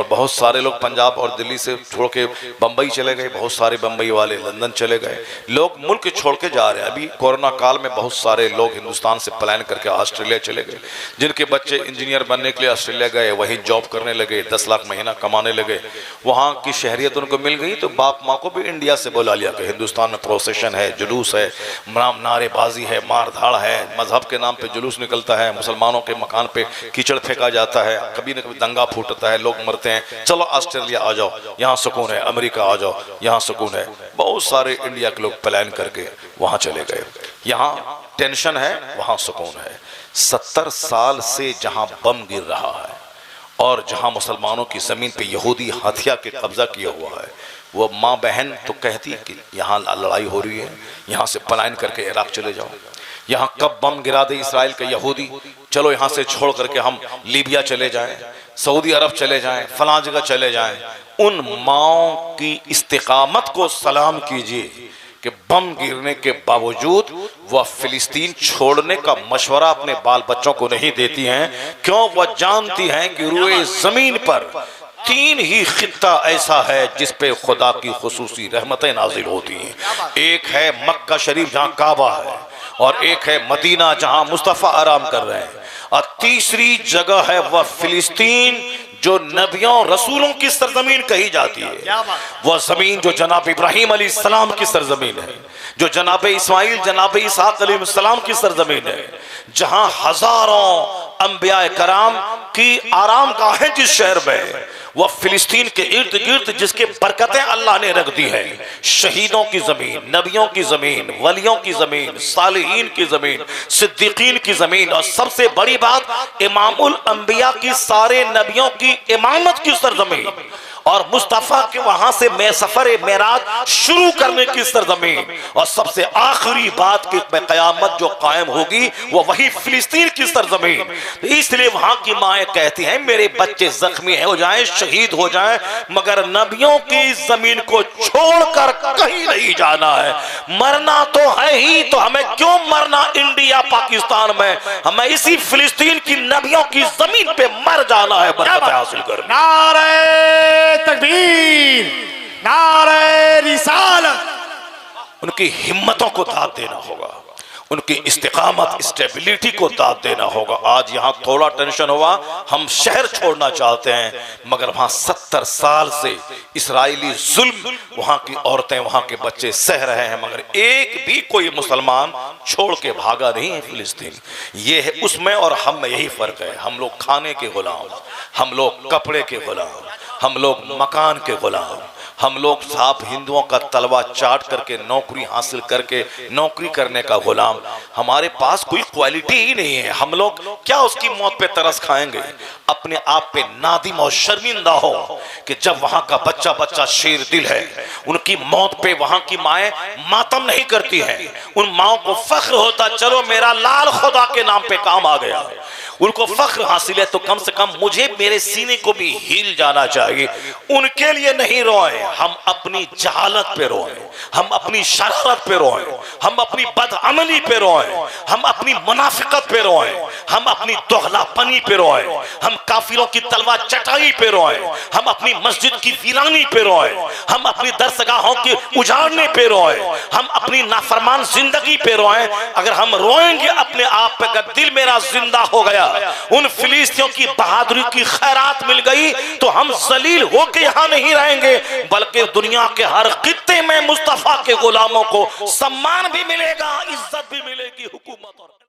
बहुत सारे लोग पंजाब और दिल्ली से छोड़ के बम्बई चले गए, बहुत सारे बम्बई वाले लंदन चले गए, लोग मुल्क छोड़ के जा रहे हैं। अभी कोरोना काल में बहुत सारे लोग हिंदुस्तान से पलायन करके ऑस्ट्रेलिया चले गए, जिनके बच्चे इंजीनियर बनने के लिए ऑस्ट्रेलिया गए, वहीं जॉब करने लगे, 10 लाख महीना कमाने लगे, वहाँ की शहरियत उनको मिल गई, तो बाप माँ को भी इंडिया से बुला लिया कि हिंदुस्तान में प्रोसेशन है, जुलूस है, नारेबाजी है, मार धाड़ है, मजहब के नाम पे जुलूस निकलता है, मुसलमानों के मकान पे कीचड़ फेंका जाता है, कभी न कभी दंगा फूटता है, लोग मरते हैं, चलो ऑस्ट्रेलिया आ जाओ, यहाँ सुकून है, अमेरिका आ जाओ, यहाँ सुकून है। बहुत सारे इंडिया के लोग पलायन करके वहाँ चले गए। यहाँ टेंशन है, वहाँ सुकून है। 70 साल से जहाँ बम गिर रहा है और जहाँ मुसलमानों की ज़मीन पे यहूदी हथिया के कब्जा किया हुआ है, वो माँ बहन तो कहती है कि यहाँ लड़ाई हो रही है, यहाँ से पलायन करके इराक चले जाओ। यहाँ कब बम गिरा दे इसराइल के यहूदी, चलो यहाँ से छोड़ करके हम लीबिया चले जाएं, सऊदी अरब चले जाएं, फलां जगह चले जाएं। उन माओं की इस्तिकामत को सलाम कीजिए कि बम गिरने के बावजूद वह फिलिस्तीन छोड़ने का मशवरा अपने बाल बच्चों को नहीं देती हैं। क्यों? वह जानती हैं कि रूए जमीन पर 3 ही खित्ता ऐसा है जिस पे खुदा की खुसूसी रहमतें नाजिल होती हैं। एक है मक्का शरीफ जहाँ काबा है, और एक है मदीना जहाँ मुस्तफ़ा आराम कर रहे हैं, और तीसरी जगह है वह फिलिस्तीन जो नबियों रसूलों की सरजमीन कही जाती है। वह जमीन जो जनाब इब्राहिम अलैहिस्सलाम की सरजमीन है, जो जनाब इस्माइल जनाब इसहाक अलैहिस्सलाम की सरजमीन है, जहां हजारों अंबिया कराम की आराम गाहें जिस शहर में, वह फिलिस्तीन के इर्द गिर्द जिसके बरकतें अल्लाह ने रख दी है, शहीदों की जमीन, नबियों की जमीन, वलियों की जमीन, सालिहीन की जमीन, सिद्दीकीन की जमीन, और सबसे बड़ी बात इमामुल अंबिया की सारे नबियों की इमामत की सरजमीन, और मुस्तफ़ा के वहां से सफर मेराज शुरू करने की सरजमीन, और सबसे आखिरी बात की क़यामत जो कायम होगी वो वही फिलिस्तीन की सरजमीन। इसलिए वहां की माएँ कहती हैं मेरे बच्चे जख्मी हो जाएं, शहीद हो जाएं, मगर नबियों की जमीन को छोड़कर कहीं नहीं जाना है। मरना तो है ही, तो हमें क्यों मरना इंडिया पाकिस्तान में, हमें इसी फिलिस्तीन की नबियों की जमीन पे मर जाना है, बरकत हासिल करना। नारे तकबीर, नारे रिसालत। उनकी हिम्मतों को दाद देना होगा, उनकी इस्तिकामत स्टेबिलिटी को दाद देना होगा। आज यहाँ थोड़ा टेंशन हुआ, हम शहर छोड़ना चाहते हैं, मगर वहाँ 70 साल से इसराइली जुल्म वहाँ की औरतें वहाँ के बच्चे सह रहे हैं, मगर एक भी कोई मुसलमान छोड़ के भागा नहीं है फिलिस्तीन। ये है उसमें और हम में यही फर्क है। हम लोग खाने के गुलाम, हम लोग कपड़े के गुलाम, हम लोग मकान के गुलाम, हम लोग साहब हिंदुओं का तलवा चाट करके नौकरी हासिल करके नौकरी करने का गुलाम। हमारे पास कोई क्वालिटी ही नहीं है। हम लोग क्या उसकी मौत पे तरस खाएंगे, अपने आप पे नादिम और शर्मिंदा हो कि जब वहां का बच्चा बच्चा शेर दिल है, उनकी मौत पे वहां की माएँ मातम नहीं करती हैं, उन माओ को फख्र होता चलो मेरा लाल खुदा के नाम पे काम आ गया, उनको फख्र हासिल है, तो कम से कम मुझे मेरे सीने को भी हिल जाना चाहिए। उनके लिए नहीं रोए, हम अपनी जहालत पे रोए, हम अपनी शरारत पे रोए, हम अपनी बदअमली पे रोए, हम अपनी मुनाफिकत पे रोए, हम अपनी दोगलापनी पे रोए, हम काफिरों की तलवार चटाई पे रोए, हम अपनी मस्जिद की वीरानी पे रोए, हम अपनी दरसगाहों के उजाड़ने पे रोए, हम अपनी नाफरमान जिंदगी पे रोए। अगर हम रोएंगे अपने आप पे, अगर दिल मेरा जिंदा हो गया, उन फिलिस्तीनियों की बहादुरी की खैरात मिल गई, तो हम जलील होके यहाँ नहीं रहेंगे, बल्कि दुनिया के हर खित्ते में मुस्तफा के गुलामों को सम्मान भी मिलेगा, इज्जत भी मिलेगी, हुकूमत और